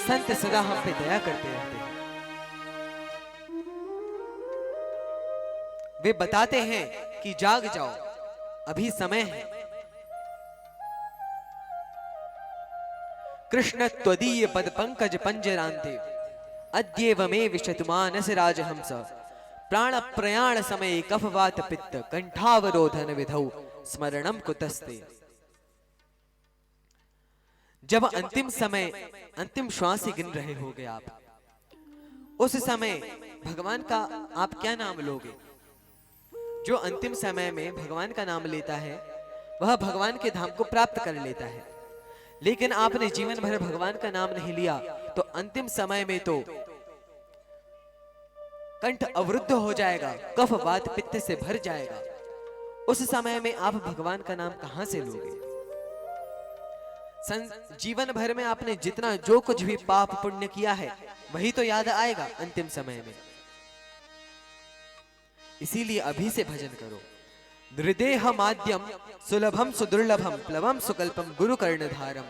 संत सदा हम पे दया करते रहते हैं। वे बताते हैं कि जाग जाओ, अभी समय है। कृष्ण त्वदीय पद पंकज पंजरांते अद्येव मे विशतु मानस राजहंस प्राण प्रयाण समय कफवात पित्त कंठावरोधन विधौ स्मरणम कुतस्ते। जब अंतिम समय, अंतिम श्वास गिन रहे होगे आप, उस समय भगवान का आप क्या नाम लोगे? जो अंतिम समय में भगवान का नाम लेता है वह भगवान के धाम को प्राप्त कर लेता है। लेकिन आपने जीवन भर भगवान का नाम नहीं लिया तो अंतिम समय में तो कंठ अवरुद्ध हो जाएगा, कफ वात पित्त से भर जाएगा। उस समय में आप भगवान का नाम कहां से लोगे? जीवन भर में आपने जितना जो कुछ भी पाप पुण्य किया है वही तो याद आएगा अंतिम समय में। इसीलिए अभी से भजन करो। नृदेह माद्यम सुलभम सुदुर्लभम प्लवम सुकल्पम गुरु कर्णधारम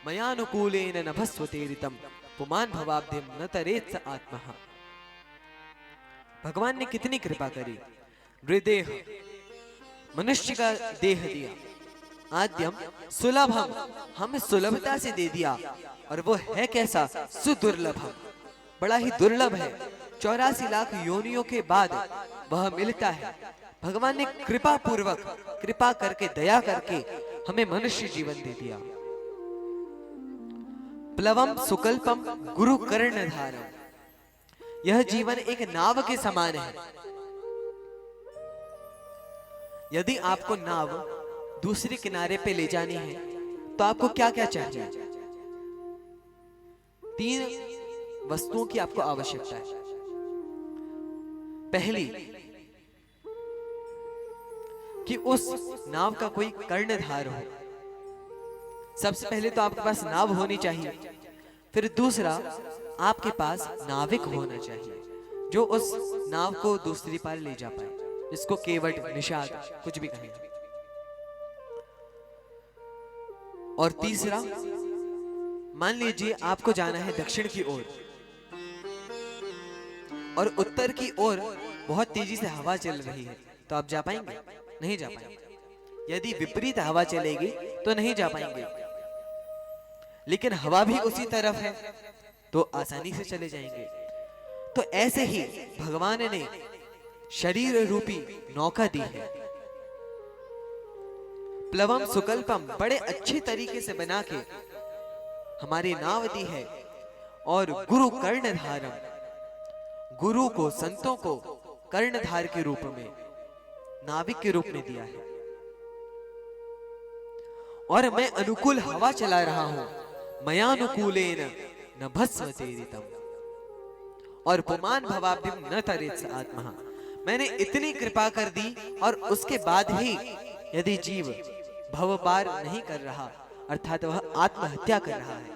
मयानुकूलेन नभस्वतेरितम पुमान भवाब्धिम न तरेत आत्मः। भगवान ने कितनी कृपा करी। नृदेह मनुष्य का देह दिया, आद्यम सुलभम हमें सुलभता से दे दिया, और वो है कैसा? सुदुर्लभम, बड़ा ही दुर्लभ है। 84 लाख योनियों के बाद वह मिलता है। भगवान ने कृपा पूर्वक, कृपा करके, दया करके हमें मनुष्य जीवन दे दिया। प्लवम सुकल्पम गुरु कर्णधारम, यह जीवन एक नाव के समान है। यदि आपको नाव दूसरे किनारे पे ले जानी है तो आपको क्या क्या चाहिए? 3 वस्तुओं की आपको आवश्यकता है। पहली कि उस नाव का कोई कर्णधार हो। सबसे पहले तो आपके पास नाव होनी चाहिए। फिर दूसरा, आपके पास नाविक होना चाहिए जो उस नाव को दूसरी पार ले जा पाए, जिसको केवट, निषाद कुछ भी कहें। और तीसरा, मान लीजिए आपको जाना है दक्षिण की ओर और उत्तर की ओर बहुत तेजी से हवा चल रही है, तो आप जा पाएंगे? नहीं जा पाएंगे। यदि विपरीत हवा चलेगी तो नहीं जा पाएंगे, लेकिन हवा भी उसी तरफ है तो आसानी से चले जाएंगे। तो ऐसे ही भगवान ने शरीर रूपी नौका दी है। प्लवम सुकल्पम, बड़े अच्छे तरीके से बना के हमारी नाव दी है। और गुरु कर्णधारम, गुरु को, संतों को कर्णधार के रूप में, नाविक के रूप में दिया है। और मैं अनुकूल हवा चला रहा हूं, मयानुकूलेन न भस्वतेरितम और पुमान भवाब्धिम न तरेत आत्मः। मैंने इतनी कृपा कर दी और उसके बाद ही यदि जीव भव पार नहीं कर रहा, अर्थात वह आत्महत्या कर रहा है,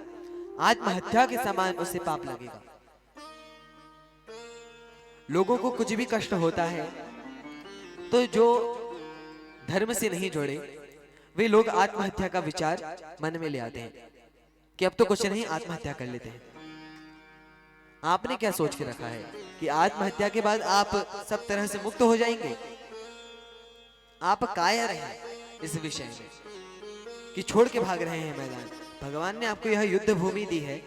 आत्महत्या के समान उसे पाप लगेगा। लोगों को कुछ भी कष्ट होता है तो जो धर्म से नहीं जुड़े वे लोग आत्महत्या का विचार मन में ले आते हैं कि अब तो कुछ नहीं, आत्महत्या कर लेते हैं। आपने क्या सोच के रखा है कि आत्महत्या के बाद आप सब तरह से मुक्त हो जाएंगे? आप कायर हैं इस विषय में कि छोड़ के भाग रहे हैं मैदान। भगवान ने आपको यह युद्ध भूमि दी है,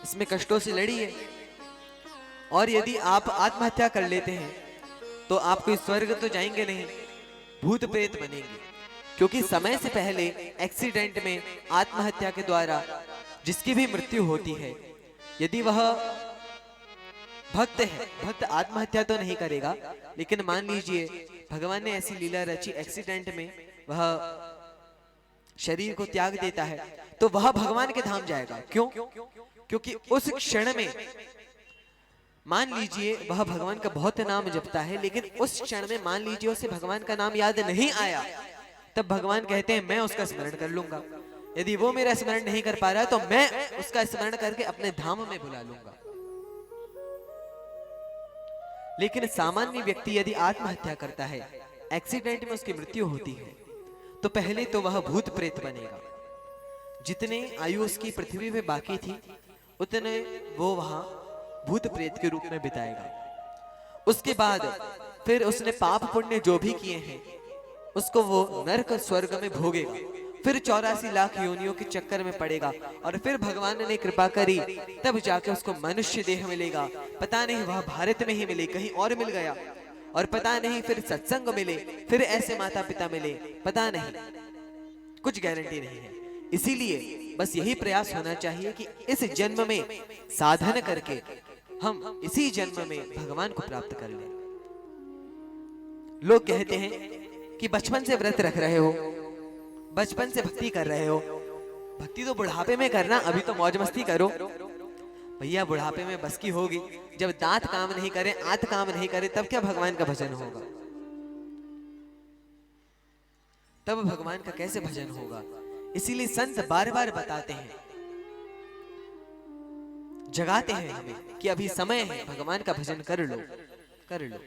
इसमें कष्टों से लड़िए। और यदि आप आत्महत्या कर लेते हैं तो आप कोई स्वर्ग तो जाएंगे नहीं, भूत प्रेत बनेंगे। क्योंकि समय से पहले एक्सीडेंट में, आत्महत्या के द्वारा जिसकी भी मृत्यु होती है, यदि वह भक्त है, भक्त आत्महत्या तो नहीं करेगा, लेकिन मान लीजिए भगवान ने ऐसी लीला रची, एक्सीडेंट में वह शरीर को त्याग देता है, तो वह भगवान के धाम जाएगा। क्यों? क्योंकि उस क्षण में मान लीजिए वह भगवान का बहुत नाम जपता है, लेकिन उस क्षण में मान लीजिए उसे भगवान का नाम याद नहीं आया, तब भगवान कहते हैं मैं उसका स्मरण कर लूंगा। यदि वो मेरा स्मरण नहीं कर पा रहा तो मैं उसका स्मरण करके अपने धाम में बुला लूंगा। लेकिन सामान्य व्यक्ति यदि आत्महत्या करता है, एक्सीडेंट में उसकी मृत्यु होती है, तो पहले तो वह भूत प्रेत बनेगा। जितने आयु उसकी पृथ्वी पे बाकी थी उतने वो वहां भूत प्रेत के रूप में बिताएगा। उसके बाद फिर उसने पाप पुण्य जो भी किए हैं उसको वो नरक स्वर्ग में भोगेगा, फिर 84 लाख योनियों के चक्कर में पड़ेगा और फिर भगवान ने कृपा करी तब जाके उसको मनुष्य देह मिलेगा। पता नहीं वह भारत में ही मिले, कहीं और मिल गया, और पता नहीं फिर सत्संग मिले, फिर ऐसे माता पिता मिले, पता नहीं, कुछ गारंटी नहीं है। इसीलिए बस यही प्रयास होना चाहिए कि इस जन्म में साधन करके हम इसी जन्म में भगवान को प्राप्त कर लें। लोग कहते हैं कि बचपन से व्रत रख रहे हो, बचपन से भक्ति कर रहे हो, भक्ति तो बुढ़ापे में करना, अभी तो मौज मस्ती करो। भैया बुढ़ापे में बस की होगी, जब दांत काम नहीं करे, आंत काम नहीं करे, तब क्या भगवान का भजन होगा? तब भगवान का कैसे भजन होगा? इसीलिए संत बार बार बताते हैं, जगाते हैं हमें कि अभी समय है, भगवान का भजन कर लो, कर लो।